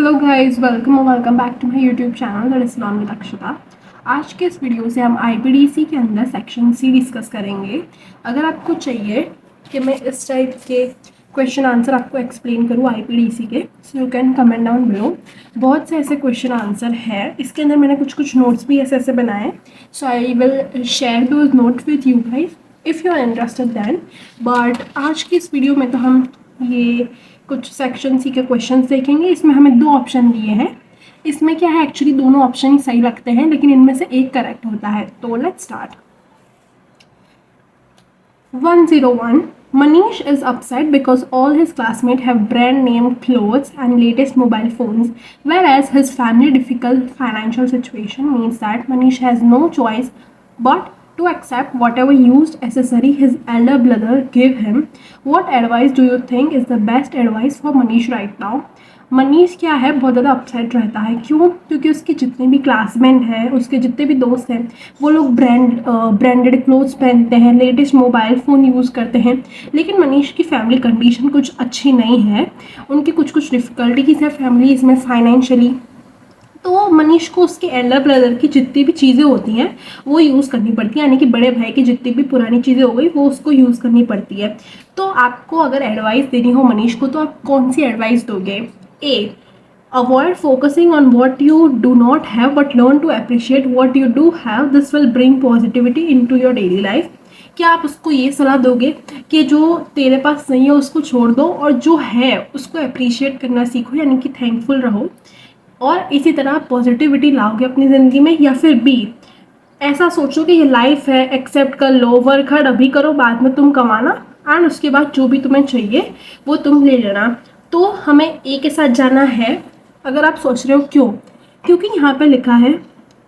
Hello guys, welcome back to my YouTube channel that is non with Akshata. आज के इस video से हम आईपीडीसी के अंदर सेक्शन सी डिस्कस करेंगे। अगर आपको चाहिए कि मैं इस टाइप के क्वेश्चन आंसर आपको एक्सप्लेन करूँ आईपीडीसी के, so you can comment down below. बहुत से ऐसे क्वेश्चन आंसर है, इसके अंदर मैंने कुछ नोट्स भी ऐसे ऐसे बनाए, so I will share those notes with you guys if you are interested then. But आज की इस वीडियो में तो हम ये कुछ सेक्शन सी के क्वेश्चंस देखेंगे। इसमें हमें दो ऑप्शन दिए हैं। इसमें क्या है, एक्चुअली दोनों ऑप्शन ही सही लगते हैं, लेकिन इनमें से एक करेक्ट होता है। तो let's start. 101. Manish is upset because all his classmates have brand name clothes and latest mobile phones, whereas his family difficult financial situation means that Manish has no choice but to accept whatever used accessory his elder brother gave him. What advice do you think is the best advice for Manish right now? Manish क्या है, बहुत ज़्यादा upset रहता है। क्यों? क्योंकि उसके जितने भी क्लासमेट हैं, उसके जितने भी दोस्त हैं, वो लोग ब्रांडेड क्लोथ्स पहनते हैं, लेटेस्ट मोबाइल फ़ोन यूज़ करते हैं, लेकिन मनीष की फैमिली कंडीशन कुछ अच्छी नहीं है। उनकी कुछ डिफ़िकल्टीज़ है फैमिली इसमें फाइनेंशियली। तो मनीष को उसके एल्डर ब्रदर की जितनी भी चीज़ें होती हैं वो यूज़ करनी पड़ती है, यानी कि बड़े भाई की जितनी भी पुरानी चीज़ें हो गई वो उसको यूज़ करनी पड़ती है। तो आपको अगर एडवाइस देनी हो मनीष को, तो आप कौन सी एडवाइस दोगे? A. Avoid focusing on what you do not have but learn to appreciate what you do have. This will bring positivity into your daily life. क्या आप उसको ये सलाह दोगे कि जो तेरे पास नहीं है उसको छोड़ दो और जो है उसको अप्रिशिएट करना सीखो, यानी कि थैंकफुल रहो और इसी तरह पॉजिटिविटी लाओगे अपनी ज़िंदगी में? या फिर B, ऐसा सोचो कि ये लाइफ है, एक्सेप्ट कर लो, वर्क हार्ड अभी करो, बाद में तुम कमाना एंड उसके बाद जो भी तुम्हें चाहिए वो तुम ले लेना। तो हमें ए के साथ जाना है। अगर आप सोच रहे हो क्यों, क्योंकि यहाँ पे लिखा है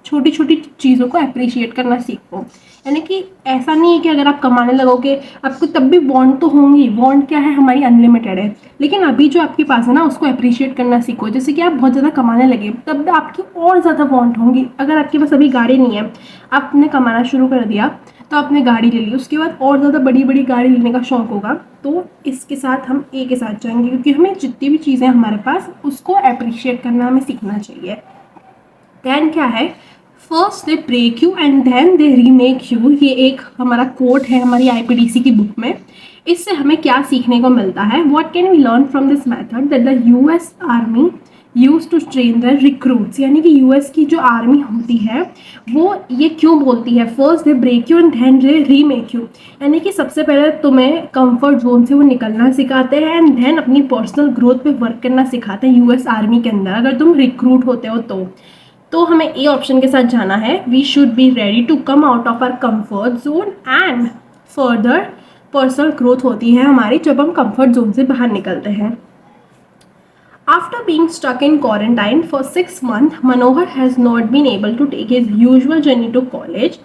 छोटी छोटी चीज़ों को अप्रिशिएट करना सीखो। यानी कि ऐसा नहीं है कि अगर आप कमाने लगोगे आपको तब भी वांट तो होंगी। वांट क्या है, हमारी अनलिमिटेड है, लेकिन अभी जो आपके पास है ना उसको अप्रिशिएट करना सीखो। जैसे कि आप बहुत ज़्यादा कमाने लगे तब आपकी और ज़्यादा वांट होंगी। अगर आपके पास अभी गाड़ी नहीं है, आपने कमाना शुरू कर दिया तो आपने गाड़ी ले ली, उसके बाद और ज़्यादा बड़ी बड़ी गाड़ी लेने का शौक़ होगा। तो इसके साथ हम ए के साथ जाएंगे, क्योंकि हमें जितनी भी चीज़ें हमारे पास उसको अप्रिशिएट करना हमें सीखना चाहिए। दैन क्या है, first they break you and then they remake you. ये एक हमारा कोट है हमारी आईपीडीसी की बुक में। इससे हमें क्या सीखने को मिलता है? What can we learn from this method that the US army use to train the recruits. यानी कि यूएस की जो आर्मी होती है वो ये क्यों बोलती है first they break you and then they remake you, यानी कि सबसे पहले तुम्हें कंफर्ट जोन से वो निकलना सिखाते हैं एंड देन अपनी पर्सनल ग्रोथ पे वर्क करना सिखाते हैं यूएस आर्मी के अंदर, अगर तुम रिक्रूट होते हो तो हमें ए ऑप्शन के साथ जाना है। We should be ready to come out of our comfort zone and further personal growth होती है हमारी जब हम कंफर्ट जोन से बाहर निकलते हैं। After being stuck in quarantine for 6 months, Manohar has not been able to take his usual journey to college.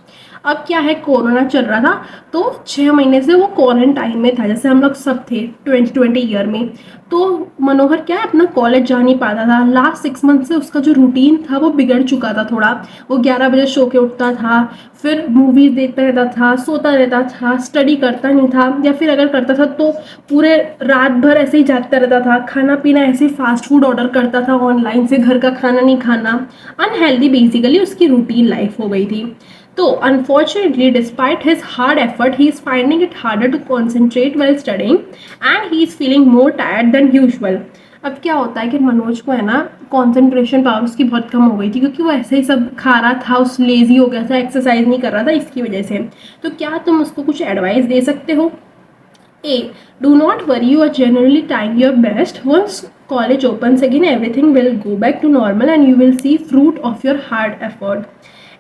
अब क्या है, कोरोना चल रहा था तो 6 महीने से वो क्वारंटाइन में था, जैसे हम लोग सब थे 2020 ईयर में। तो मनोहर क्या है, अपना कॉलेज जा नहीं पाता था। लास्ट 6 मंथ से उसका जो रूटीन था वो बिगड़ चुका था थोड़ा। वो 11 बजे सो के उठता था, फिर मूवीज़ देखता रहता था, सोता रहता था, स्टडी करता नहीं था, या फिर अगर करता था तो पूरे रात भर ऐसे ही जागता रहता था। खाना पीना ऐसे ही फास्ट फूड ऑर्डर करता था ऑनलाइन से, घर का खाना नहीं खाना। अनहेल्दी बेसिकली उसकी रूटीन लाइफ हो गई थी। तो unfortunately, despite his hard effort, he is finding it harder to concentrate while studying and he is feeling more tired than usual. अब क्या होता है कि मनोज को है ना कंसंट्रेशन पावर उसकी बहुत कम हो गई थी, क्योंकि वो ऐसे ही सब खा रहा था, उस लेज़ी हो गया था, एक्सरसाइज नहीं कर रहा था इसकी वजह से। तो क्या तुम उसको कुछ एडवाइस दे सकते हो? A. Do not worry, you are generally trying your best. Once college opens again, everything will go back to normal and you will see fruit of your hard effort.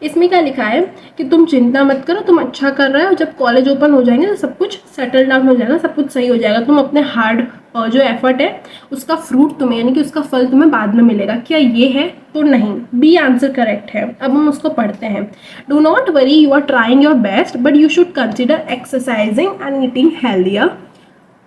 इसमें क्या लिखा है कि तुम चिंता मत करो, तुम अच्छा कर रहे हो, जब कॉलेज ओपन हो जाएंगे तो सब कुछ सेटल डाउन हो जाएगा, सब कुछ सही हो जाएगा। तुम अपने हार्ड जो एफर्ट है उसका फ्रूट तुम्हें, यानी कि उसका फल तुम्हें बाद में मिलेगा। क्या ये है? तो नहीं, बी आंसर करेक्ट है। अब हम उसको पढ़ते हैं। Do not worry, you are trying your best but you should consider exercising and eating healthier.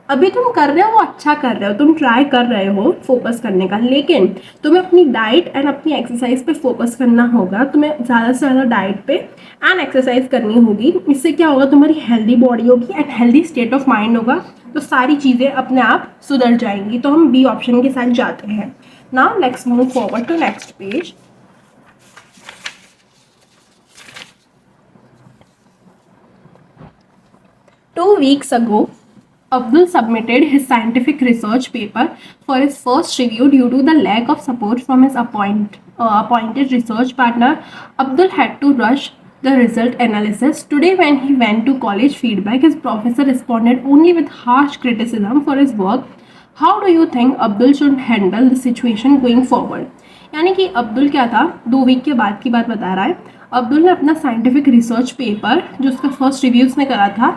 अभी तुम कर रहे हो वो अच्छा कर रहे हो, तुम ट्राई कर रहे हो फोकस करने का, लेकिन तुम्हें अपनी डाइट एंड अपनी एक्सरसाइज पे फोकस करना होगा। तुम्हें ज़्यादा से ज़्यादा डाइट पे एंड एक्सरसाइज करनी होगी। इससे क्या होगा, तुम्हारी हेल्दी बॉडी होगी and healthy state of mind होगा, तो सारी चीज़ें अपने आप सुधर जाएंगी। तो हम बी ऑप्शन के साथ जाते हैं। Now let's move forward to next page. Two weeks ago, Abdul submitted his scientific research paper for his first review due to the lack of support from his appointed research partner. Abdul had to rush the result analysis. Today, when he went to college feedback, his professor responded only with harsh criticism for his work. How do you think Abdul should handle the situation going forward? यानी कि अब्दुल क्या था, 2 week के बाद की बात बता रहा है. अब्दुल ने अपना साइंटिफिक रिसर्च पेपर जो उसका फर्स्ट रिव्यू उसने करा था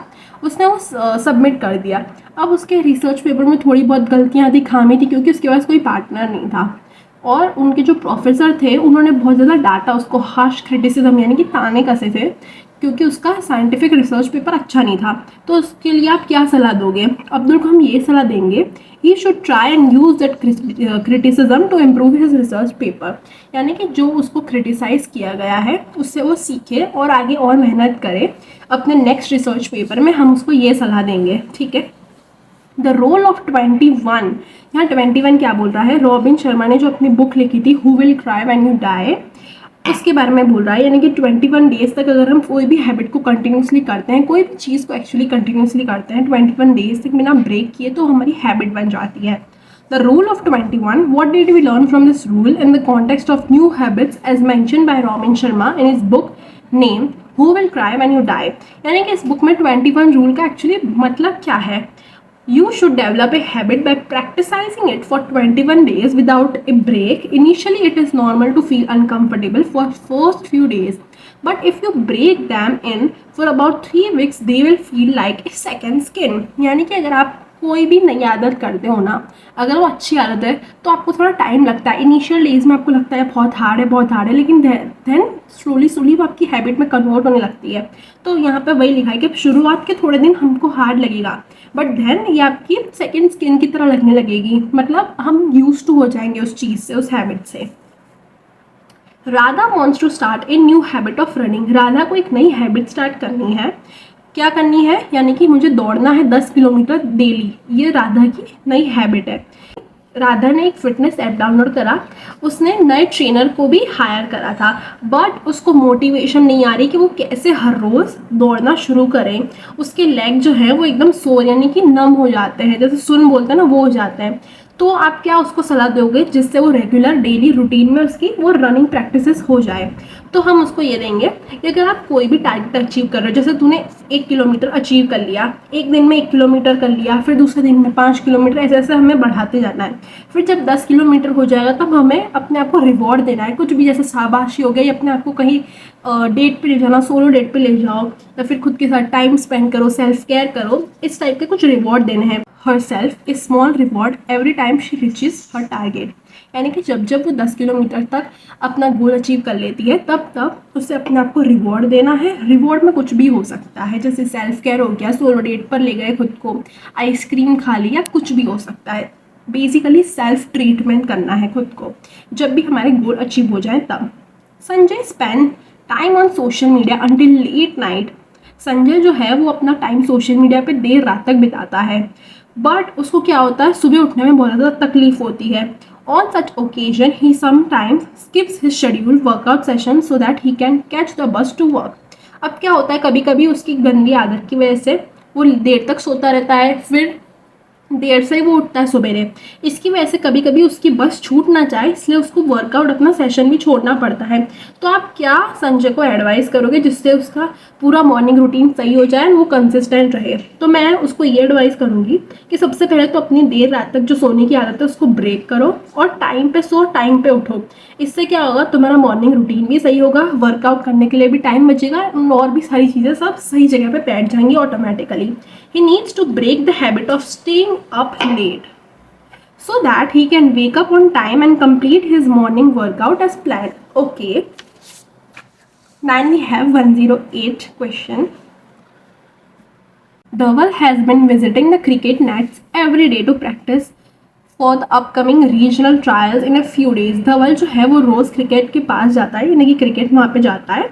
उसने वो सबमिट कर दिया. अब उसके रिसर्च पेपर में थोड़ी बहुत गलतियाँ थी, खामी थी, क्योंकि उसके पास कोई पार्टनर नहीं था और उनके जो प्रोफेसर थे उन्होंने बहुत ज़्यादा डांटा उसको, हार्श क्रिटिसिज्म यानी कि ताने कसे थे, क्योंकि उसका साइंटिफिक रिसर्च पेपर अच्छा नहीं था. तो उसके लिए आप क्या सलाह दोगे? अब्दुल को हम ये सलाह देंगे, he should try and use that criticism to improve his research paper. यानी कि जो उसको क्रिटिसाइज़ किया गया है उससे वो सीखे और आगे और मेहनत करे अपने नेक्स्ट रिसर्च पेपर में. हम उसको ये सलाह देंगे, ठीक है. द रोल ऑफ 21, यहाँ 21 क्या बोल रहा है? रॉबिन शर्मा ने जो अपनी बुक लिखी थी who will cry when you die, उसके बारे में बोल रहा है. यानी कि 21 डेज तक अगर हम कोई भी हैबिट को कंटिन्यूसली करते हैं, कोई भी चीज़ को एक्चुअली कंटिन्यूसली करते हैं 21 डेज तक बिना ब्रेक किए, तो हमारी हैबिट बन जाती है. The rule of 21, what did we learn from this rule in the context of new habits as mentioned by Robin Sharma in his book named Who Will Cry When You Die? यानी कि इस book में 21 rule का actually मतलब क्या है? You should develop a habit by practicing it for 21 days without a break. Initially, it is normal to feel uncomfortable for first few days. But if you break them in for about 3 weeks, they will feel like a second skin. यानी कि अगर आप कोई भी नई आदत करते हो ना, अगर वो अच्छी आदत है तो आपको थोड़ा टाइम लगता है. इनिशियल डेज में आपको लगता है बहुत हार्ड है, बहुत हार्ड है, लेकिन देन स्लोली वो आपकी हैबिट में कन्वर्ट होने लगती है. तो यहाँ पे वही लिखा है कि शुरुआत के थोड़े दिन हमको हार्ड लगेगा, बट देन ये आपकी सेकेंड स्किन की तरह लगने लगेगी. मतलब हम यूज टू हो जाएंगे उस चीज़ से, उस हैबिट से. Radha wants to start a new habit of running. Radha को एक नई हैबिट स्टार्ट करनी है. क्या करनी है? यानी कि मुझे दौड़ना है 10 किलोमीटर डेली. ये राधा की नई हैबिट है. राधा ने एक फिटनेस ऐप डाउनलोड करा, उसने नए ट्रेनर को भी हायर करा था, बट उसको मोटिवेशन नहीं आ रही कि वो कैसे हर रोज़ दौड़ना शुरू करें. उसके लेग जो है वो एकदम सोर यानी कि नम हो जाते हैं, जैसे सुन बोलते हैं ना, वो हो जाते हैं. तो आप क्या उसको सलाह दोगे जिससे वो रेगुलर डेली रूटीन में उसकी वो रनिंग प्रैक्टिसेस हो जाए? तो हम उसको ये देंगे कि अगर आप कोई भी टारगेट अचीव कर रहे हो, जैसे तूने 1 किलोमीटर अचीव कर लिया, एक दिन में 1 किलोमीटर कर लिया, फिर दूसरे दिन में 5 किलोमीटर, ऐसे ऐसे हमें बढ़ाते जाना है. फिर जब 10 किलोमीटर हो जाएगा तब हमें अपने आप को रिवॉर्ड देना है, कुछ भी, जैसे शाबाशी हो गया, या अपने आप को कहीं डेट पे ले जाना, सोलो डेट पे ले जाओ, या फिर खुद के साथ टाइम स्पेंड करो, सेल्फ केयर करो. इस टाइप के कुछ रिवॉर्ड देने हैं. herself a small reward every time she reaches her target. यानी कि जब वो 10 किलोमीटर तक अपना गोल अचीव कर लेती है तब उसे अपने आप को रिवॉर्ड देना है. रिवॉर्ड में कुछ भी हो सकता है, जैसे सेल्फ केयर हो गया, सोलो डेट पर ले गए खुद को, आइसक्रीम खा ली, या कुछ भी हो सकता है. बेसिकली सेल्फ ट्रीटमेंट करना है खुद को जब भी हमारे गोल अचीव हो जाए तब. Sanjay spend time on social media until late night. Sanjay जो है वो अपना टाइम सोशल मीडिया पे देर रात तक बिताता है, बट उसको क्या होता है, सुबह उठने में बहुत ज़्यादा तकलीफ होती है. On such occasion he sometimes skips his schedule workout session so that he can catch the bus to work. अब क्या होता है, कभी कभी उसकी गंदी आदत की वजह से वो देर तक सोता रहता है, फिर देर से वो उठता है सवेरे. इसकी वजह से कभी कभी उसकी बस छूट ना जाए, इसलिए उसको वर्कआउट अपना सेशन भी छोड़ना पड़ता है. तो आप क्या संजय को एडवाइस करोगे जिससे उसका पूरा मॉर्निंग रूटीन सही हो जाए, वो कंसिस्टेंट रहे? तो मैं उसको ये एडवाइस करूँगी कि सबसे पहले तो अपनी देर रात तक जो सोने की आदत है उसको ब्रेक करो और टाइम पे सो, टाइम पे उठो. इससे क्या होगा, तुम्हारा मॉर्निंग रूटीन भी सही होगा, वर्कआउट करने के लिए भी टाइम बचेगा, और भी सारी चीज़ें सब सही जगह पे बैठ जाएंगी automatically. He needs to break the habit of staying up late so that he can wake up on time and complete his morning workout as planned. Okay. Then we have 108 question. Dhaval has been visiting the cricket nets every day to practice for the upcoming regional trials in a few days. धवल जो है वो रोज़ cricket के पास जाता है, यानी कि cricket वहाँ पे जाता है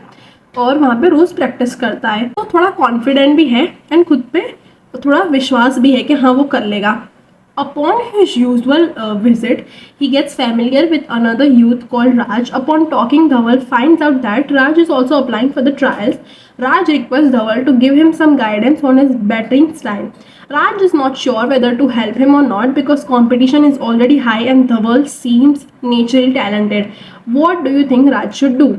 और वहाँ पे रोज़ प्रैक्टिस करता है. तो थोड़ा कॉन्फिडेंट भी है एंड खुद पे थोड़ा विश्वास भी है कि हाँ वो कर लेगा. Upon his usual visit, he gets familiar with another youth called Raj. Upon talking, Dhaval finds out that Raj is also applying for the trials. Raj requests Dhaval to give him some guidance on his batting style. Raj is not sure whether to help him or not because competition is already high and Dhaval seems naturally talented. What do you think Raj should do?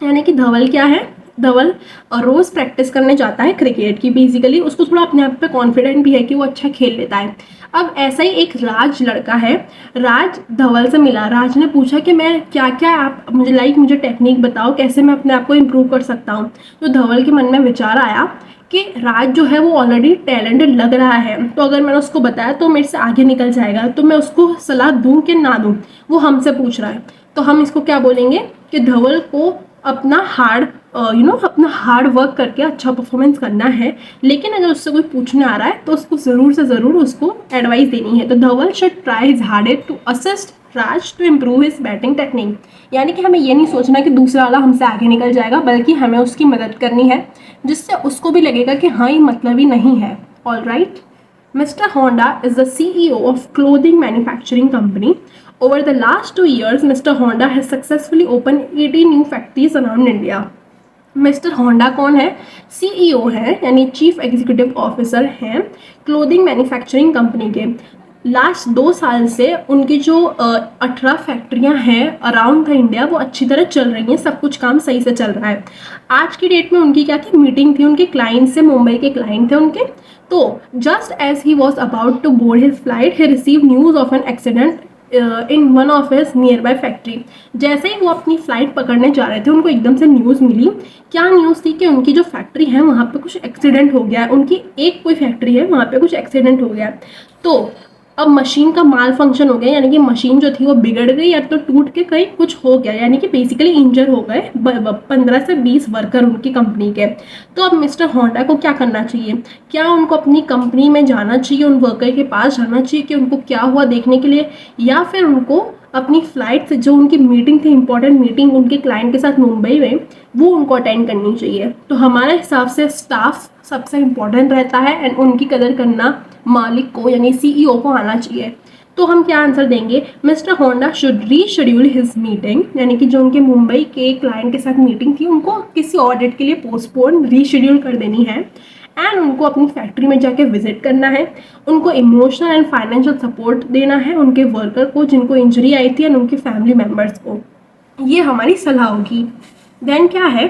यानी कि धवल क्या है, धवल रोज़ practice करने जाता है cricket की. Basically उसको थोड़ा अपने आप पे कॉन्फिडेंट भी है कि वो अच्छा खेल लेता है. अब ऐसा ही एक राज लड़का है, राज धवल से मिला. राज ने पूछा कि मैं क्या क्या आप मुझे टेक्निक बताओ कैसे मैं अपने आप को इम्प्रूव कर सकता हूँ. तो धवल के मन में विचार आया कि राज जो है वो ऑलरेडी टैलेंटेड लग रहा है, तो अगर मैंने उसको बताया तो मेरे से आगे निकल जाएगा, तो मैं उसको सलाह दूँ कि ना दूँ, वो हमसे पूछ रहा है. तो हम इसको क्या बोलेंगे कि धवल को अपना हार्ड वर्क करके अच्छा परफॉर्मेंस करना है, लेकिन अगर उससे कोई पूछने आ रहा है तो उसको ज़रूर से ज़रूर उसको एडवाइस देनी है. तो Dhaval should try his hardest to assist Raj to improve his batting technique. यानी कि हमें ये नहीं सोचना कि दूसरा वाला हमसे आगे निकल जाएगा, बल्कि हमें उसकी मदद करनी है जिससे उसको भी लगेगा कि हाँ ये मतलब ही नहीं है. All right. Mr. Honda is the CEO of clothing manufacturing company. Over the last 2 years, Mr. Honda has successfully opened 80 new factories around India. Mister Honda कौन है? CEO है, यानी चीफ एग्जीक्यूटिव ऑफिसर हैं क्लोथिंग मैन्युफैक्चरिंग कंपनी के. Last 2 साल से उनकी जो 18 फैक्ट्रियां हैं अराउंड द इंडिया वो अच्छी तरह चल रही हैं, सब कुछ काम सही से चल रहा है. आज की डेट में उनकी क्या थी, मीटिंग थी उनके क्लाइंट से, मुंबई के क्लाइंट थे उनके. तो just as he was about to board his flight he receive news of an accident in one of his nearby factory. जैसे ही वो अपनी फ़्लाइट पकड़ने जा रहे थे उनको एकदम से न्यूज़ मिली. क्या न्यूज़ थी कि उनकी जो फैक्ट्री है वहाँ पे कुछ एक्सीडेंट हो गया है. उनकी एक कोई फैक्ट्री है वहाँ पे कुछ एक्सीडेंट हो गया. तो अब मशीन का माल फंक्शन हो गया, यानी कि मशीन जो थी वो बिगड़ गई या तो टूट के कहीं कुछ हो गया, यानी कि बेसिकली इंजर हो गए 15 से 20 वर्कर उनकी कंपनी के. तो अब मिस्टर होंडा को क्या करना चाहिए? क्या उनको अपनी कंपनी में जाना चाहिए, उन वर्कर के पास जाना चाहिए कि उनको क्या हुआ देखने के लिए, या फिर उनको अपनी फ़्लाइट से जो उनकी मीटिंग थी, इंपॉर्टेंट मीटिंग उनके क्लाइंट के साथ मुंबई में, वो उनको अटेंड करनी चाहिए? तो हमारे हिसाब से स्टाफ सबसे इम्पॉर्टेंट रहता है एंड उनकी कदर करना मालिक को यानी CEO को आना चाहिए. तो हम क्या आंसर देंगे? Mister Honda should reschedule his meeting, यानी कि जो उनके मुंबई के क्लाइंट के साथ मीटिंग थी उनको किसी और डेट के लिए पोस्टपोन रीशेड्यूल कर देनी है एंड उनको अपनी फैक्ट्री में जाके विजिट करना है. उनको इमोशनल एंड फाइनेंशियल सपोर्ट देना है उनके वर्कर को जिनको इंजरी आई थी एंड उनके फैमिली मेम्बर्स को. ये हमारी सलाह होगी. देन क्या है,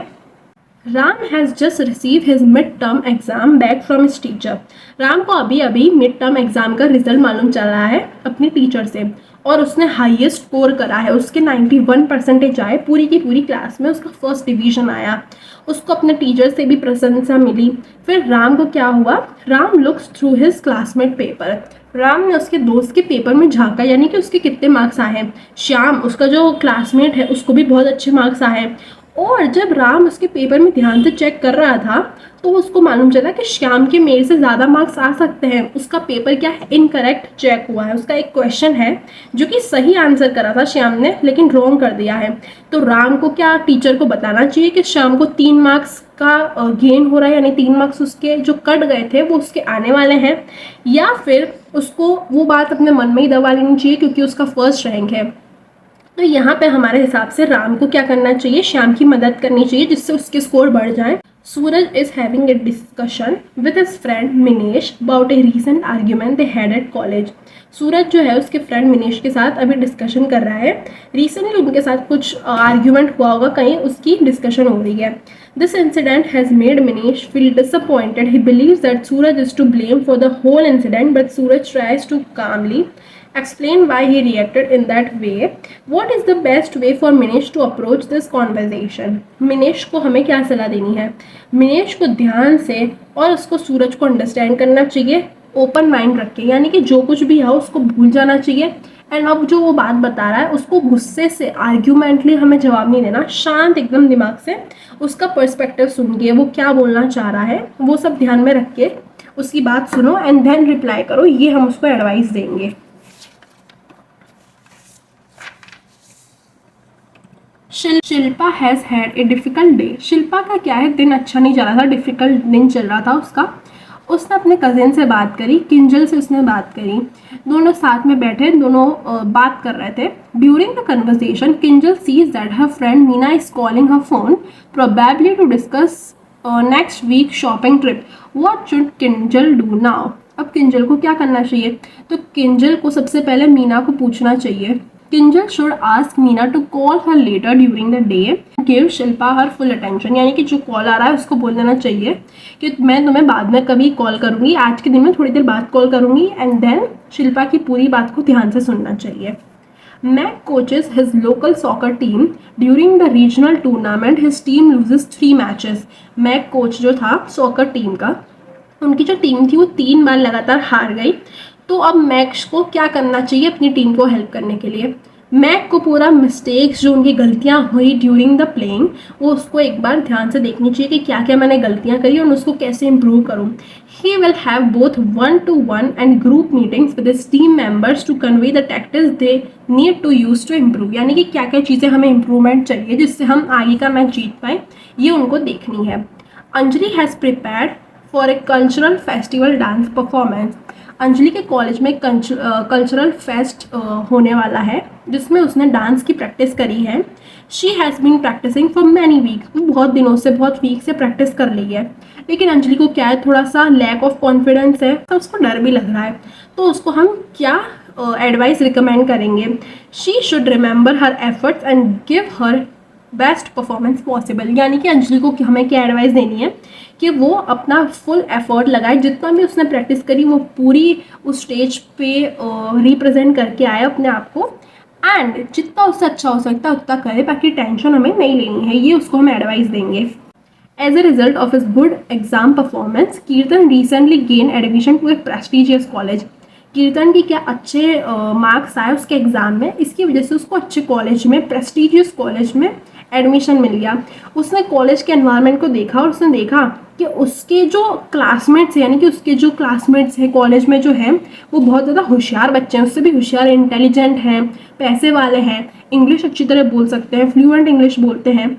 Ram has just receive his mid term exam back from his teacher. Ram को अभी अभी मिड टर्म एग्ज़ाम का रिजल्ट मालूम चल रहा है अपनी टीचर से, और उसने हाईएस्ट स्कोर करा है. उसके 91% आए पूरी की पूरी क्लास में, उसका फर्स्ट डिवीज़न आया. उसको अपने टीचर से भी प्रशंसा मिली. फिर राम को क्या हुआ, Ram looks through his classmate paper. Ram ने उसके दोस्त के पेपर में झांका, यानी कि उसके कितने मार्क्स आए हैं. श्याम उसका जो क्लासमेट है उसको भी बहुत अच्छे मार्क्स आए हैं. और जब राम उसके पेपर में ध्यान से चेक कर रहा था तो उसको मालूम चला कि श्याम के मेरे से ज़्यादा मार्क्स आ सकते हैं. उसका पेपर क्या है, इनकरेक्ट चेक हुआ है. उसका एक क्वेश्चन है जो कि सही आंसर करा था श्याम ने, लेकिन रॉन्ग कर दिया है. तो राम को क्या टीचर को बताना चाहिए कि श्याम को 3 मार्क्स का गेन हो रहा है, यानी 3 मार्क्स उसके जो कट गए थे वो उसके आने वाले हैं, या फिर उसको वो बात अपने मन में ही दबा लेनी चाहिए क्योंकि उसका फर्स्ट रैंक है. तो यहाँ पे हमारे हिसाब से राम को क्या करना चाहिए, श्याम की मदद करनी चाहिए जिससे उसके स्कोर बढ़ जाए. Suraj is having a discussion with his friend Minesh about a recent argument they had at college. Suraj जो है उसके फ्रेंड मिनेश के साथ अभी डिस्कशन कर रहा है. रिसेंटली उनके साथ कुछ आर्ग्यूमेंट हुआ होगा, कहीं उसकी डिस्कशन हो रही है. This incident has made Manish feel disappointed. He believes that Suraj is to blame for the whole incident, but Suraj tries to calmly explain why he reacted in that way. What is the best way for Manish to approach this conversation? Manish को हमें क्या सलाह देनी है? Manish को ध्यान से और उसको सूरज को अंडरस्टैंड करना चाहिए, ओपन माइंड रख के, यानी कि जो कुछ भी है उसको भूल जाना चाहिए. एंड अब जो वो बात बता रहा है उसको गुस्से से आर्ग्यूमेंटली हमें जवाब नहीं देना, शांत एकदम दिमाग से उसका पर्सपेक्टिव सुन के वो क्या बोलना चाह रहा है वो सब ध्यान में रख के उसकी बात सुनो एंड देन रिप्लाई करो. ये हम उसको एडवाइस देंगे. Shilpa has had a difficult day. Shilpa का क्या है, दिन अच्छा नहीं जा रहा था, डिफ़िकल्ट दिन चल रहा था उसका. उसने अपने कजिन से बात करी, किंजल से उसने बात करी। दोनों साथ में बैठे, दोनों बात कर रहे थे। During the conversation Kinjal sees that her friend Meena is calling her phone probably to discuss next week shopping trip. What should Kinjal do now? अब किंजल को क्या करना चाहिए? तो किंजल को सबसे पहले मीना को पूछना चाहिए। Kinjal should ask Meena to call her later during the day, give Shilpa her full attention. यानी कि जो कॉल आ रहा है उसको बोल देना चाहिए कि मैं तुम्हें बाद में कभी कॉल करूंगी, आज के दिन में थोड़ी देर बाद कॉल करूंगी, एंड देन शिल्पा की पूरी बात को ध्यान से सुनना चाहिए। Mac coaches his local soccer team during the regional tournament, his team loses 3 matches. Mac coach जो था सॉकर टीम का, उनकी जो टीम थी वो 3 बार लगातार हार गई। तो अब मैक्स को क्या करना चाहिए अपनी टीम को हेल्प करने के लिए? मैक को पूरा मिस्टेक्स, जो उनकी गलतियां हुई ड्यूरिंग द प्लेइंग, वो उसको एक बार ध्यान से देखनी चाहिए कि क्या क्या मैंने गलतियां करी और उसको कैसे इम्प्रूव करूँ। He will have both 1-to-1 and group meetings with his team members to convey the tactics they need to use to improve. यानी कि क्या क्या चीज़ें हमें इम्प्रूवमेंट चाहिए जिससे हम आगे का मैच जीत पाएँ, ये उनको देखनी है। Anjali has prepared for a cultural festival dance performance. Anjali के कॉलेज में कल्चरल फेस्ट होने वाला है जिसमें उसने डांस की प्रैक्टिस करी है। She has been practising for many weeks, बहुत दिनों से, बहुत वीक से प्रैक्टिस कर ली है। लेकिन अंजलि को क्या है, थोड़ा सा लैक ऑफ कॉन्फिडेंस है, तो उसको डर भी लग रहा है। तो उसको हम क्या एडवाइस रिकमेंड करेंगे? She should remember her efforts and give her best performance possible. यानी कि अंजलि को हमें क्या एडवाइस देनी है कि वो अपना फुल एफर्ट लगाए, जितना भी उसने प्रैक्टिस करी वो पूरी उस स्टेज पे रिप्रेजेंट करके आए अपने आप को, एंड जितना उससे अच्छा हो सकता है उतना करे, बाकी टेंशन हमें नहीं लेनी है, ये उसको हम एडवाइस देंगे। As a result of his good exam performance, Kirtan recently gain admission to a prestigious college. Kirtan की क्या अच्छे मार्क्स आए उसके एग्ज़ाम में, इसकी वजह से उसको अच्छे कॉलेज में, प्रेस्टिजियस कॉलेज में एडमिशन मिल गया। उसने कॉलेज के एनवायरनमेंट को देखा और उसने देखा कि उसके जो क्लासमेट्स हैं, यानी कि उसके जो क्लासमेट्स हैं कॉलेज में जो हैं, वो बहुत ज़्यादा होशियार बच्चे हैं, उससे भी होशियार, इंटेलिजेंट हैं, पैसे वाले हैं, इंग्लिश अच्छी तरह बोल सकते हैं, फ्लुएंट इंग्लिश बोलते हैं।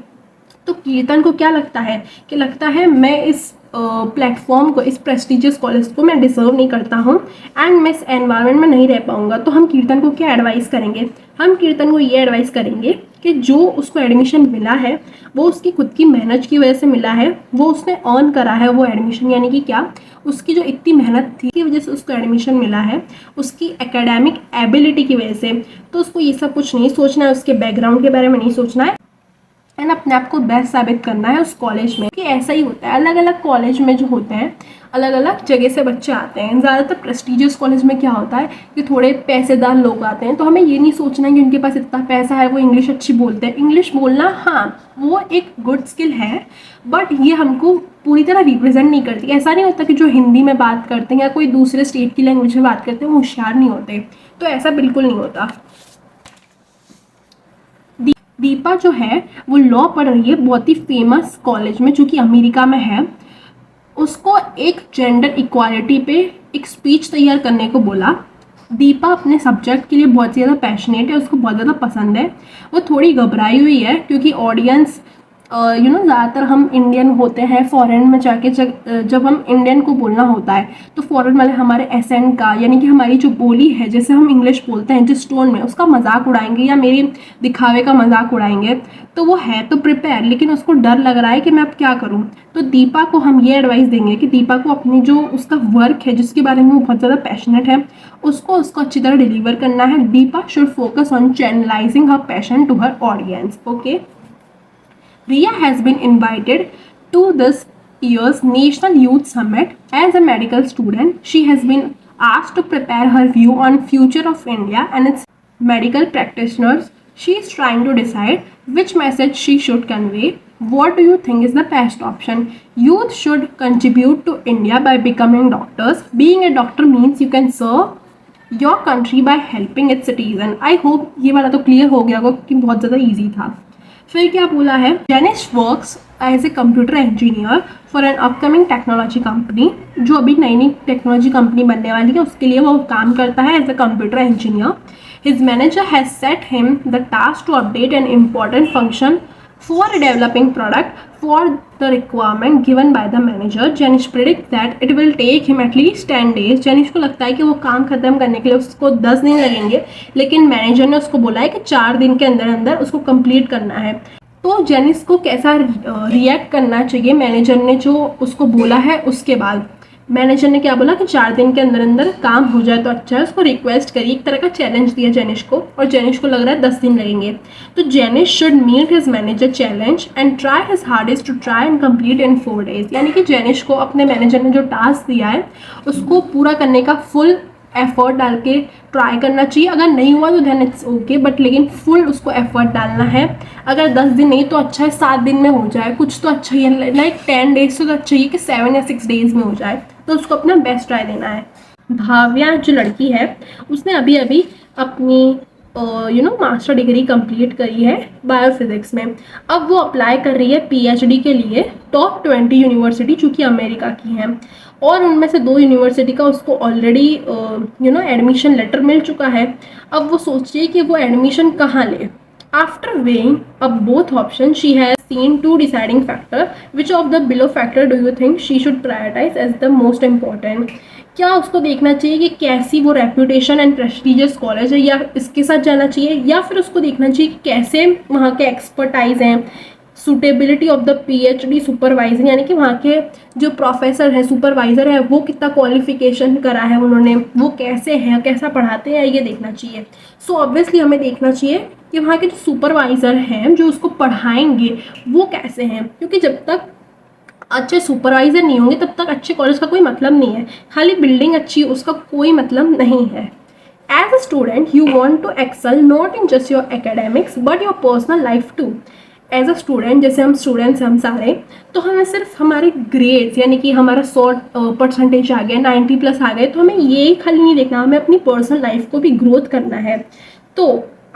तो कीर्तन को क्या लगता है कि लगता है मैं इस प्लेटफॉर्म को, इस प्रेस्टिजियस कॉलेज को मैं डिज़र्व नहीं करता हूँ एंड मैं इस एनवायरनमेंट में नहीं रह पाऊँगा। तो हम कीर्तन को क्या एडवाइस करेंगे? हम कीर्तन को ये एडवाइस करेंगे कि जो उसको एडमिशन मिला है वो उसकी खुद की मेहनत की वजह से मिला है, वो उसने अर्न करा है वो एडमिशन। यानी कि क्या, उसकी जो इतनी मेहनत थी की वजह से उसको एडमिशन मिला है, उसकी एकेडमिक एबिलिटी की वजह से। तो उसको ये सब कुछ नहीं सोचना है, उसके बैकग्राउंड के बारे में नहीं सोचना है, एंड अपने आप को बेस्ट साबित करना है उस कॉलेज में। कि ऐसा ही होता है, अलग अलग कॉलेज में जो होते हैं, अलग अलग जगह से बच्चे आते हैं। ज़्यादातर प्रेस्टिजियस कॉलेज में क्या होता है कि थोड़े पैसेदार लोग आते हैं, तो हमें ये नहीं सोचना कि उनके पास इतना पैसा है, वो इंग्लिश अच्छी बोलते हैं। इंग्लिश बोलना हाँ वो एक गुड स्किल है, बट ये हमको पूरी तरह रिप्रेजेंट नहीं करती। ऐसा नहीं होता कि जो हिंदी में बात करते हैं या कोई दूसरे स्टेट की लैंग्वेज में बात करते हैं वो होशियार नहीं होते, तो ऐसा बिल्कुल नहीं होता। दीपा जो है वो लॉ पढ़ रही है बहुत ही फेमस कॉलेज में जो कि अमेरिका में है। उसको एक जेंडर इक्वालिटी पे एक स्पीच तैयार करने को बोला। दीपा अपने सब्जेक्ट के लिए बहुत ज़्यादा पैशनेट है, उसको बहुत ज़्यादा पसंद है। वो थोड़ी घबराई हुई है क्योंकि ऑडियंस ज़्यादातर हम इंडियन होते हैं, फॉरेन में जाके जब हम इंडियन को बोलना होता है तो फॉरेन वाले हमारे एसेंट का, यानी कि हमारी जो बोली है, जैसे हम इंग्लिश बोलते हैं जिस टोन में, उसका मजाक उड़ाएंगे या मेरे दिखावे का मजाक उड़ाएंगे। तो वो है तो प्रिपेयर, लेकिन उसको डर लग रहा है कि मैं अब क्या करूँ। तो दीपा को हम ये एडवाइस देंगे कि दीपा को अपनी जो उसका वर्क है जिसके बारे में वो बहुत ज़्यादा पैशनेट है उसको अच्छी तरह डिलीवर करना है। Deepa should focus on channelising her passion to her audience. Okay, Riya has been invited to this year's National Youth Summit as a medical student. She has been asked to prepare her view on future of India and its medical practitioners. She is trying to decide which message she should convey. What do you think is the best option? Youth should contribute to India by becoming doctors. Being a doctor means you can serve your country by helping its citizen. I hope ये वाला तो clear हो गया होगा क्योंकि बहुत ज़्यादा easy था। फिर क्या बोला है? Jenish works as a computer engineer for an upcoming technology company. जो अभी नई नई टेक्नोलॉजी कंपनी बनने वाली है उसके लिए वो काम करता है as a computer engineer. His manager has set him the task to update an important function For developing product for the requirement given by the manager, Janish predicts that it will take him at least 10 days. Jainish को लगता है कि वो काम खत्म करने के लिए उसको 10 दिन लगेंगे, लेकिन मैनेजर ने उसको बोला है कि 4 दिन के अंदर अंदर उसको कंप्लीट करना है। तो जेनिस को कैसा रिएक्ट करना चाहिए मैनेजर ने जो उसको बोला है उसके बाद? मैनेजर ने क्या बोला कि 4 दिन के अंदर अंदर काम हो जाए तो अच्छा है, उसको रिक्वेस्ट करिए, एक तरह का चैलेंज दिया जेनिश को, और जेनिश को लग रहा है 10 दिन लगेंगे। तो Jenish should meet his manager challenge and try his hardest to try and complete in 4 days। यानी कि जेनिश को अपने मैनेजर ने जो टास्क दिया है उसको पूरा करने का फुल एफर्ट डाल के ट्राई करना चाहिए। अगर नहीं हुआ तो देन इट्स ओके, बट लेकिन फुल उसको एफर्ट डालना है। अगर 10 दिन नहीं तो अच्छा है 7 दिन में हो जाए, कुछ तो अच्छा ही है, लाइक 10 days तो अच्छा ही है कि 7 या 6 days में हो जाए, तो उसको अपना बेस्ट ट्राई देना है। भाव्या जो लड़की है उसने अभी अभी अपनी मास्टर डिग्री कंप्लीट करी है बायोफिजिक्स में। अब वो अप्लाई कर रही है पीएचडी के लिए टॉप 20 यूनिवर्सिटी जो कि अमेरिका की हैं, और उनमें से 2 यूनिवर्सिटी का उसको ऑलरेडी एडमिशन लेटर मिल चुका है। अब वो सोच रही है कि वो एडमिशन कहाँ ले। After weighing up both options, she has seen 2 deciding factor. Which of the below factor do you think she should prioritize as the most important? क्या उसको देखना चाहिए कि कैसी वो रेपुटेशन एंड प्रेस्टिजियस कॉलेज है, या इसके साथ जाना चाहिए, या फिर उसको देखना चाहिए कि कैसे वहाँ के एक्सपर्टाइज हैं, suitability of the PhD supervisor, यानी कि वहाँ के जो प्रोफेसर है सुपरवाइजर है वो कितना क्वालिफिकेशन करा है उन्होंने, वो कैसे हैं, कैसा पढ़ाते हैं, ये देखना चाहिए। सो ऑब्वियसली हमें देखना चाहिए कि वहाँ के जो सुपरवाइज़र हैं जो उसको पढ़ाएंगे वो कैसे हैं, क्योंकि जब तक अच्छे सुपरवाइज़र नहीं होंगे तब तक अच्छे कॉलेज का कोई मतलब नहीं है। खाली बिल्डिंग अच्छी उसका कोई मतलब नहीं है। As a student you want to excel not in just your academics but your personal life too. As a student, जैसे हम स्टूडेंट्स हम सारे, तो हमें सिर्फ हमारे ग्रेड्स यानी कि हमारा 100% आ गया, 90+ आ गए, तो हमें ये खाली नहीं देखना, हमें अपनी पर्सनल लाइफ को भी ग्रोथ करना है। तो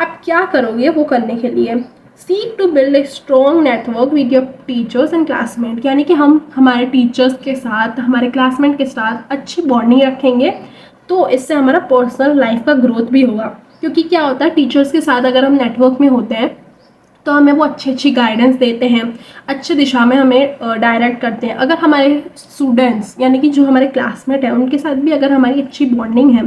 आप क्या करोगे वो करने के लिए? Seek to build a strong network with your teachers and classmate, यानी कि हम हमारे टीचर्स के साथ, हमारे क्लासमेट के साथ अच्छी बॉन्डिंग रखेंगे, तो इससे हमारा पर्सनल लाइफ का ग्रोथ भी होगा। क्योंकि क्या होता है, टीचर्स के साथ अगर हम नेटवर्क में होते हैं तो हमें वो अच्छी गाइडेंस देते हैं, अच्छी दिशा में हमें डायरेक्ट करते हैं। अगर हमारे स्टूडेंट्स यानी कि जो हमारे क्लासमेट हैं उनके साथ भी अगर हमारी अच्छी बॉन्डिंग है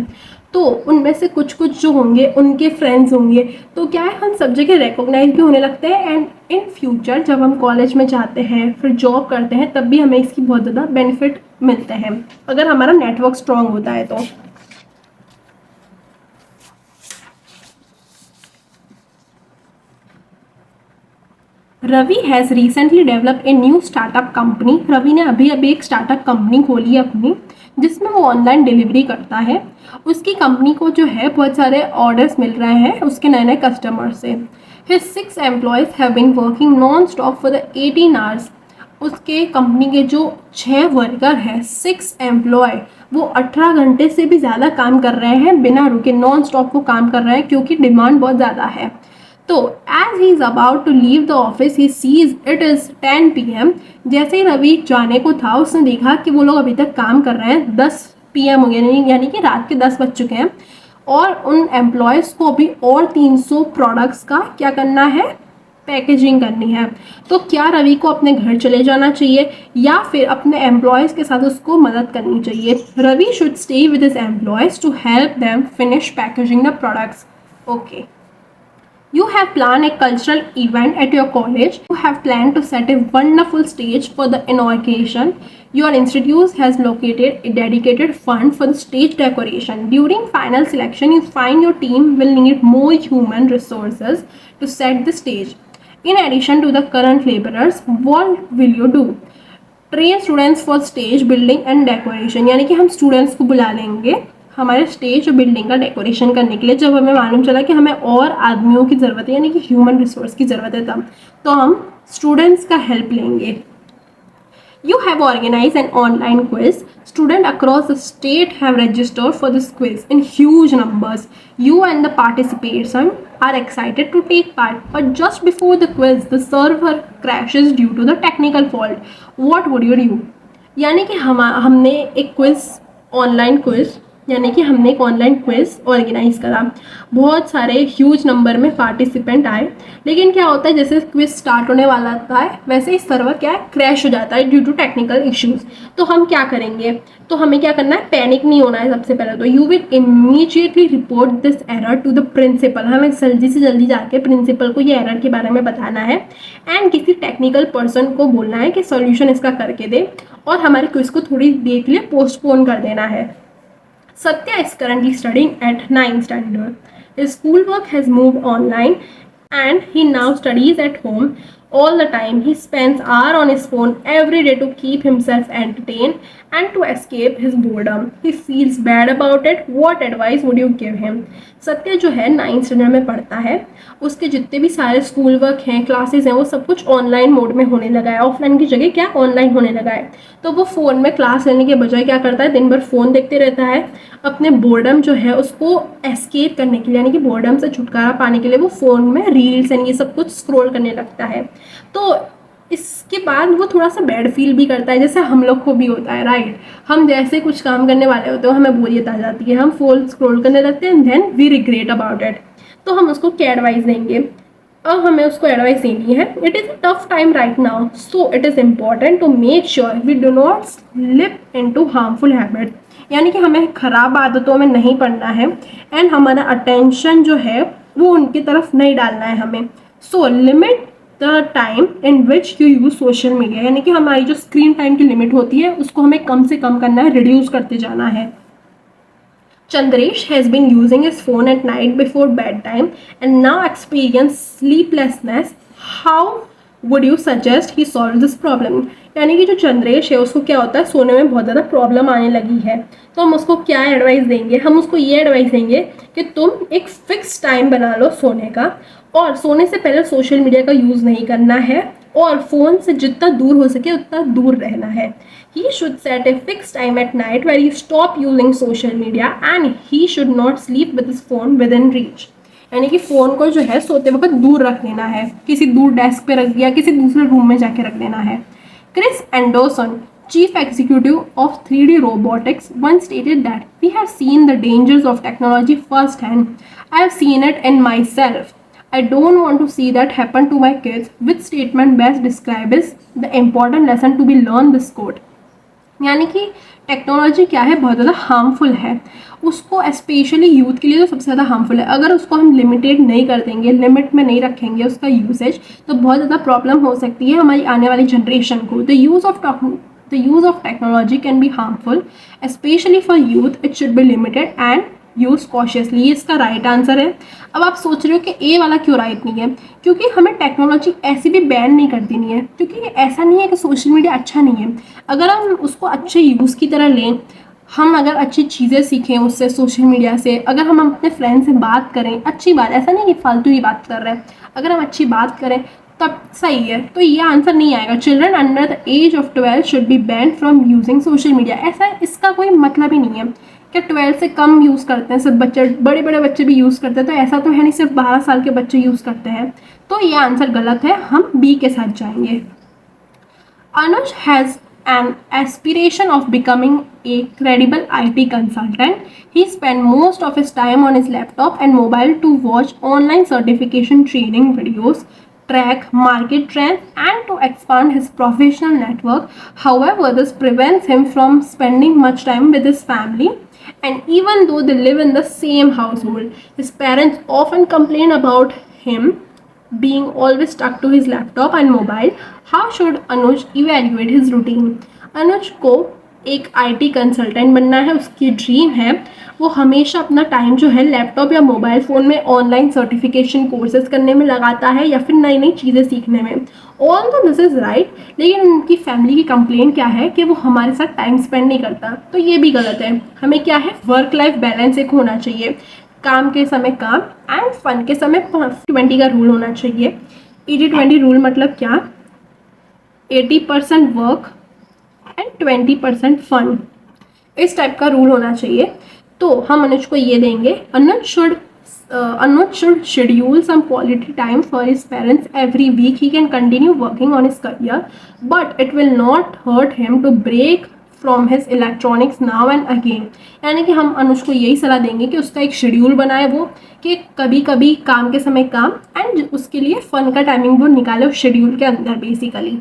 तो उनमें से कुछ जो होंगे उनके फ्रेंड्स होंगे, तो क्या है, हम सब जगह रिकॉग्नाइज भी होने लगते हैं, एंड इन फ्यूचर जब हम कॉलेज में जाते हैं फिर जॉब करते हैं तब भी हमें इसकी बहुत ज़्यादा बेनिफिट मिलते हैं अगर हमारा नेटवर्क स्ट्रॉन्ग होता है तो। Ravi has recently develop a new startup company. Ravi ने अभी एक स्टार्टअप कंपनी खोली है अपनी, जिसमें वो ऑनलाइन डिलीवरी करता है। उसकी कंपनी को जो है बहुत सारे ऑर्डर्स मिल रहे हैं उसके नए नए कस्टमर से। His 6 employees have been working non stop for the 18 hours. उसके कंपनी के जो 6 वर्कर हैं, 6 एम्प्लॉय, वो 18 घंटे से भी ज़्यादा काम कर रहे हैं, बिना रुके नॉन स्टॉप वो काम कर रहे हैं क्योंकि डिमांड बहुत ज़्यादा है। तो as he is about to leave the office he sees it is 10 PM। जैसे ही रवि जाने को था उसने देखा कि वो लोग अभी तक काम कर रहे हैं, 10 PM हो गए, यानी कि रात के 10 बज चुके हैं, और उन एम्प्लॉयज़ को अभी और 300 प्रोडक्ट्स का क्या करना है, पैकेजिंग करनी है। तो क्या रवि को अपने घर चले जाना चाहिए या फिर अपने एम्प्लॉयज़ के साथ उसको मदद करनी चाहिए? Ravi should stay with his employees to help them finish packaging the products. Okay, you have planned a cultural event at your college. You have planned to set a wonderful stage for the inauguration. Your institute has located a dedicated fund for the stage decoration. During final selection, you find your team will need more human resources to set the stage. In addition to the current laborers, what will you do? Train students for stage building and decoration. यानी कि हम students को बुला लेंगे हमारे stage और building का decoration करने के लिए। जब हमें मालूम चला कि हमें और आदमियों की ज़रूरत है यानी कि ह्यूमन रिसोर्स की ज़रूरत है तब तो हम स्टूडेंट्स का हेल्प लेंगे। You have organized an online quiz. Students across the state have registered for this quiz in huge numbers. You and the participants are excited to take part, but just before the quiz, the server crashes due to the technical fault. What would you do? यानी कि हमने एक quiz, online quiz यानी कि हमने एक online quiz organise करा, बहुत सारे ह्यूज नंबर में पार्टिसिपेंट आए, लेकिन क्या होता है जैसे क्विज स्टार्ट होने वाला होता है वैसे ही सर्वर क्या है क्रैश हो जाता है ड्यू टू टेक्निकल इश्यूज। तो हम क्या करेंगे, तो हमें क्या करना है, पैनिक नहीं होना है। सबसे पहले तो you will immediately report this error to the principal, हमें जल्दी से जल्दी जाके प्रिंसिपल को ये एरर के बारे में बताना है एंड किसी टेक्निकल पर्सन को बोलना है कि सॉल्यूशन इसका करके दे और हमारे क्विज को थोड़ी देर के लिए पोस्टपोन कर देना है। Satya is currently studying at 9th standard. His schoolwork has moved online and he now studies at home all the time. He spends hours on his phone every day to keep himself entertained and to escape his boredom. He feels bad about it. What advice would you give him? सत्य जो है 9th standard में पढ़ता है, उसके जितने भी सारे स्कूल वर्क हैं, क्लासेस हैं, वो सब कुछ ऑनलाइन मोड में होने लगा है, ऑफलाइन की जगह क्या ऑनलाइन होने लगा है। तो वो फ़ोन में क्लास लेने के बजाय क्या करता है, दिन भर फ़ोन देखते रहता है। अपने बोर्डम जो है उसको एस्केप करने के लिए, यानी कि बोर्डम से छुटकारा पाने के लिए वो फ़ोन में रील्स एंड ये सब कुछ स्क्रॉल करने लगता है। तो इसके बाद वो थोड़ा सा बैड फील भी करता है, जैसे हम लोग को भी होता है, राइट। हम जैसे कुछ काम करने वाले होते हैं हमें बोरियत आ जाती है, हम फोन स्क्रॉल करने लगते हैं, then we regret about it. तो हम उसको क्या एडवाइस देंगे, अब हमें उसको एडवाइस देनी है, it is a tough time right now, so it is important to make sure we do not slip into harmful habit, यानी कि हमें ख़राब आदतों में नहीं पड़ना है एंड हमारा अटेंशन जो है वो उनकी तरफ नहीं डालना है हमें। So limit the time in which you use social media, यानी कि हमारी जो स्क्रीन टाइम की लिमिट होती है उसको हमें कम से कम करना है, रिड्यूस करते जाना है। Chandresh has been using his phone at night before bedtime and now experience sleeplessness. How would you suggest he solve this problem? यानी कि जो चंद्रेश है उसको क्या होता है, सोने में बहुत ज़्यादा प्रॉब्लम आने लगी है, तो हम उसको क्या एडवाइस देंगे, हम उसको ये एडवाइस देंगे कि तुम एक फिक्स टाइम बना लो सोने का और सोने से पहले सोशल मीडिया का यूज़ नहीं करना है और फ़ोन से जितना दूर हो सके उतना दूर रहना है। He should set a fixed time at night where he stop using social media and he should not sleep with his phone within reach. यानी कि फ़ोन को जो है सोते वक्त दूर रख देना है, किसी दूर डेस्क पे रख दिया, किसी दूसरे रूम में जाके रख देना है। Chris Anderson, chief executive of 3D Robotics, once stated that we have seen the dangers of technology firsthand. I have seen it in myself. I don't want to see that happen to my kids. Which statement best describes the important lesson to be learned this quote? यानी कि technology क्या है, बहुत ज़्यादा harmful है, उसको specially youth के लिए तो सबसे ज़्यादा हार्मफुल है। अगर उसको हम लिमिटेड नहीं कर देंगे, लिमिट में नहीं रखेंगे उसका यूसेज, तो बहुत ज़्यादा प्रॉब्लम हो सकती है हमारी आने वाली जनरेशन को। The use of technology can be harmful specially for youth, it should be limited and use cautiously, ये इसका राइट आंसर है। अब आप सोच रहे हो कि ए वाला क्यों राइट नहीं है, क्योंकि हमें टेक्नोलॉजी ऐसी भी बैन नहीं कर देनी है, क्योंकि ऐसा नहीं है कि सोशल मीडिया अच्छा नहीं है। अगर हम उसको अच्छे यूज़ की तरह लें, हम अगर अच्छी चीज़ें सीखें उससे, सोशल मीडिया से, अगर हम अपने फ्रेंड से बात करें, अच्छी बात, ऐसा नहीं कि फालतू की बात कर रहे हैं, अगर हम अच्छी बात करें तब सही है। तो ये आंसर नहीं आएगा। Children under the age of 12 should be ban from using social media, ऐसा इसका कोई मतलब ही नहीं है कि 12 से कम यूज़ करते हैं सिर्फ बच्चे, बड़े बड़े बच्चे भी यूज़ करते हैं, तो ऐसा तो है नहीं सिर्फ 12 साल के बच्चे यूज़ करते हैं। तो ये आंसर गलत है, हम बी के साथ जाएंगे। अनुज has an aspiration of becoming a credible IT consultant. He spent most of his time on his laptop and mobile to watch online certification training videos, track market trends, and to expand his professional network. However, this prevents him from spending much time with his family. And even though they live in the same household, his parents often complain about him being always stuck to his laptop and mobile. How should Anuj evaluate his routine? अनुज को एक IT consultant बनना है, उसकी dream है, वो हमेशा अपना time जो है लैपटॉप या मोबाइल फ़ोन में ऑनलाइन सर्टिफिकेशन कोर्सेज करने में लगाता है या फिर नई नई चीज़ें सीखने में। ऑल दो दिस इज़ राइट, लेकिन उनकी फैमिली की कंप्लेंट क्या है कि वो हमारे साथ टाइम स्पेंड नहीं करता, तो ये भी गलत है। हमें क्या है, वर्क लाइफ बैलेंस एक होना चाहिए, काम के समय काम एंड फन के समय 20 का रूल होना चाहिए। 80-20 रूल मतलब क्या, 80% वर्क एंड 20% फन, इस टाइप का रूल होना चाहिए। तो हम अनुज को ये देंगे, Anuj should schedule some quality time for his parents every week. He can continue working on his career, but it will not hurt him to break from his electronics now and again. यानी कि हम अनुज को यही सलाह देंगे कि उसका एक शेड्यूल बनाए वो, कि कभी कभी काम के समय काम एंड उसके लिए फ़न का टाइमिंग वो निकाले उस शेड्यूल के अंदर basically.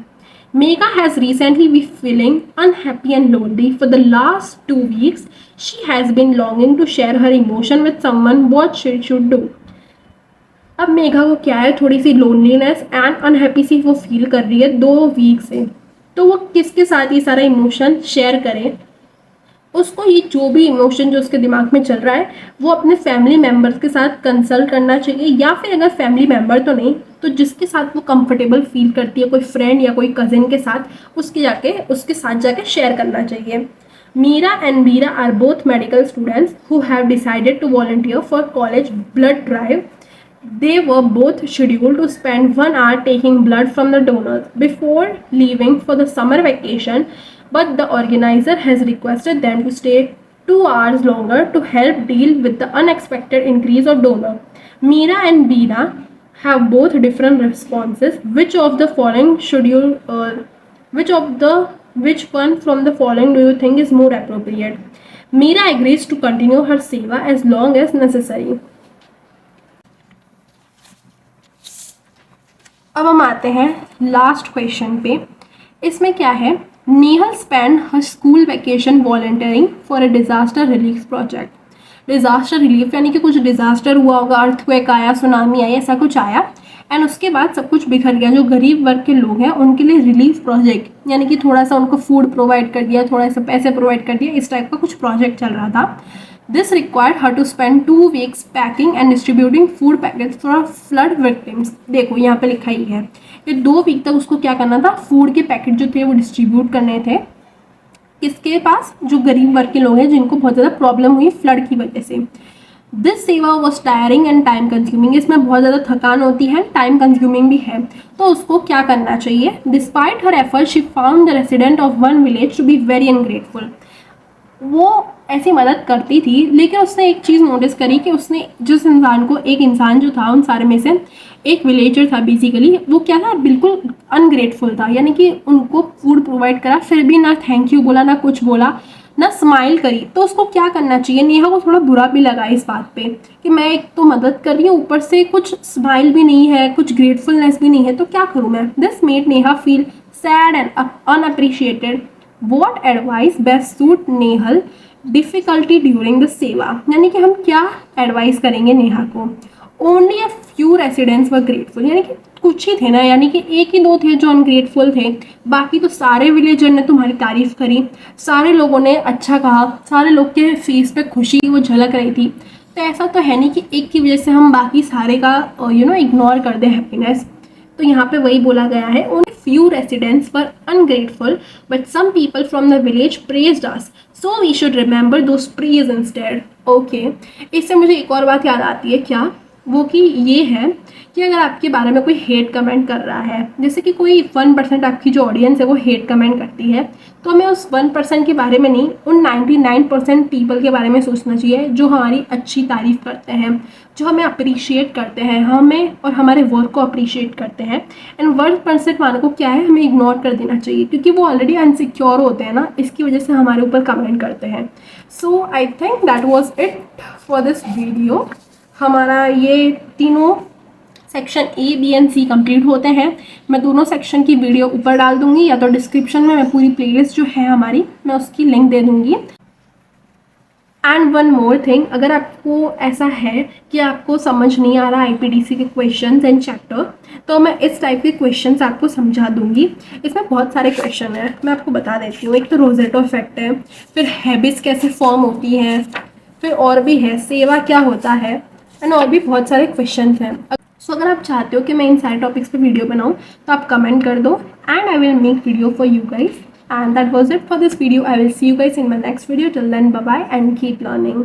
Megha has recently been feeling unhappy and lonely. For the last 2 weeks, she has been longing to share her emotion with someone. What she should do? अब मेघा को क्या है, थोड़ी सी लोनलीनेस एंड अनहैप्पी सी वो feel कर रही है 2 week से। तो वो किसके साथ ये सारा इमोशन शेयर करे? उसको ये जो भी इमोशन जो उसके दिमाग में चल रहा है वो अपने फैमिली मेम्बर्स के साथ कंसल्ट करना चाहिए, या फिर अगर फैमिली मेम्बर तो नहीं तो जिसके साथ वो कंफर्टेबल फील करती है, कोई फ्रेंड या कोई कजिन के साथ, उसके साथ जाके शेयर करना चाहिए। Meera and Bira are both medical students who have decided to volunteer for college blood drive. They were both scheduled to spend 1 hour taking blood from the donors before leaving for the summer vacation, but the organizer has requested them to stay 2 hours longer to help deal with the unexpected increase of donor. Meera and Beena have both different responses. Which one from the following do you think is more appropriate? Meera agrees to continue her seva as long as necessary. अब हम आते हैं last question पे। इसमें क्या है, Nehal spend her school vacation volunteering for a disaster relief project. Disaster relief यानी कि कुछ डिज़ास्टर हुआ होगा, अर्थक्वेक आया, सुनामी आई, ऐसा कुछ आया एंड उसके बाद सब कुछ बिखर गया। जो गरीब वर्ग के लोग हैं उनके लिए रिलीफ प्रोजेक्ट यानी कि थोड़ा सा उनको फूड प्रोवाइड कर दिया, थोड़ा सा पैसे प्रोवाइड कर दिया, इस टाइप का कुछ प्रोजेक्ट चल रहा था। This required her to spend 2 weeks packing and distributing food packets for flood victims. देखो यहाँ पे लिखा ही है कि 2 वीक तक उसको क्या करना था, फूड के पैकेट जो थे वो डिस्ट्रीब्यूट करने थे। किसके पास? जो गरीब वर्ग के लोग हैं जिनको बहुत ज़्यादा प्रॉब्लम हुई फ्लड की वजह से। दिस सेवा was tiring and time consuming. इसमें बहुत ज़्यादा थकान होती है, टाइम कंज्यूमिंग भी है। तो उसको क्या करना चाहिए? Despite her effort she found the resident of one village to be very ungrateful. वो ऐसी मदद करती थी लेकिन उसने एक चीज़ नोटिस करी कि उसने जिस इंसान को, एक इंसान जो था उन सारे में से एक विलेजर था बेसिकली, वो क्या था, बिल्कुल अनग्रेटफुल था। यानी कि उनको फूड प्रोवाइड करा फिर भी ना थैंक यू बोला, ना कुछ बोला, ना स्माइल करी। तो उसको क्या करना चाहिए? नेहा को थोड़ा बुरा भी लगा इस बात पे कि मैं एक तो मदद कर रही हूँ, ऊपर से कुछ स्माइल भी नहीं है, कुछ ग्रेटफुलनेस भी नहीं है, तो क्या करूँ मैं? This made Neha feel sad and unappreciated. What advice best suit Nehal difficulty during the seva? यानी कि हम क्या एडवाइस करेंगे नेहा को? Only a few residents were grateful, यानी कि कुछ ही थे ना, यानी कि एक ही दो थे जो अनग्रेटफुल थे, बाकी तो सारे विलेजर ने तुम्हारी तारीफ़ करी, सारे लोगों ने अच्छा कहा, सारे लोग के फेस पे खुशी वो झलक रही थी। तो ऐसा तो है नहीं कि एक की वजह से हम बाकी सारे का इग्नोर कर दें हैप्पीनेस। तो यहाँ पे वही बोला गया है, only few residents were ungrateful, but some people from the village praised us, so we should remember those praise instead. Okay, इससे मुझे एक और बात याद आती है, क्या वो कि ये है कि अगर आपके बारे में कोई हेट कमेंट कर रहा है, जैसे कि कोई 1% आपकी जो ऑडियंस है वो हेट कमेंट करती है, तो हमें उस 1% के बारे में नहीं, उन 99% पीपल के बारे में सोचना चाहिए जो हमारी अच्छी तारीफ़ करते हैं, जो हमें अप्रिशिएट करते हैं, हमें और हमारे वर्क को अप्रिशिएट करते हैं। एंड 1% वालों को क्या है, हमें इग्नोर कर देना चाहिए क्योंकि वो ऑलरेडी अनसिक्योर होते हैं ना, इसकी वजह से हमारे ऊपर कमेंट करते हैं। So I think that was it for this video. हमारा ये तीनों section A, B and C complete होते हैं। मैं दोनों सेक्शन की वीडियो ऊपर डाल दूंगी, या तो डिस्क्रिप्शन में मैं पूरी प्लेलिस्ट जो है हमारी, मैं उसकी लिंक दे दूंगी। एंड वन मोर थिंग, अगर आपको ऐसा है कि आपको समझ नहीं आ रहा आईपीडीसी के क्वेश्चंस एंड चैप्टर, तो मैं इस टाइप के क्वेश्चंस आपको समझा दूंगी। इसमें बहुत सारे क्वेश्चन हैं, मैं आपको बता देती हूँ। एक तो रोजेटो इफेक्ट है, फिर हैबिट्स कैसे फॉर्म होती हैं, फिर और भी है सेवा क्या होता है, एंड और भी बहुत सारे क्वेश्चंस हैं। सो अगर आप चाहते हो कि मैं इन सारे टॉपिक्स पे वीडियो बनाऊँ तो आप कमेंट कर दो and I will make video for you guys. And that was it for this video. I will see you guys in my next video. Till then, bye bye and keep learning.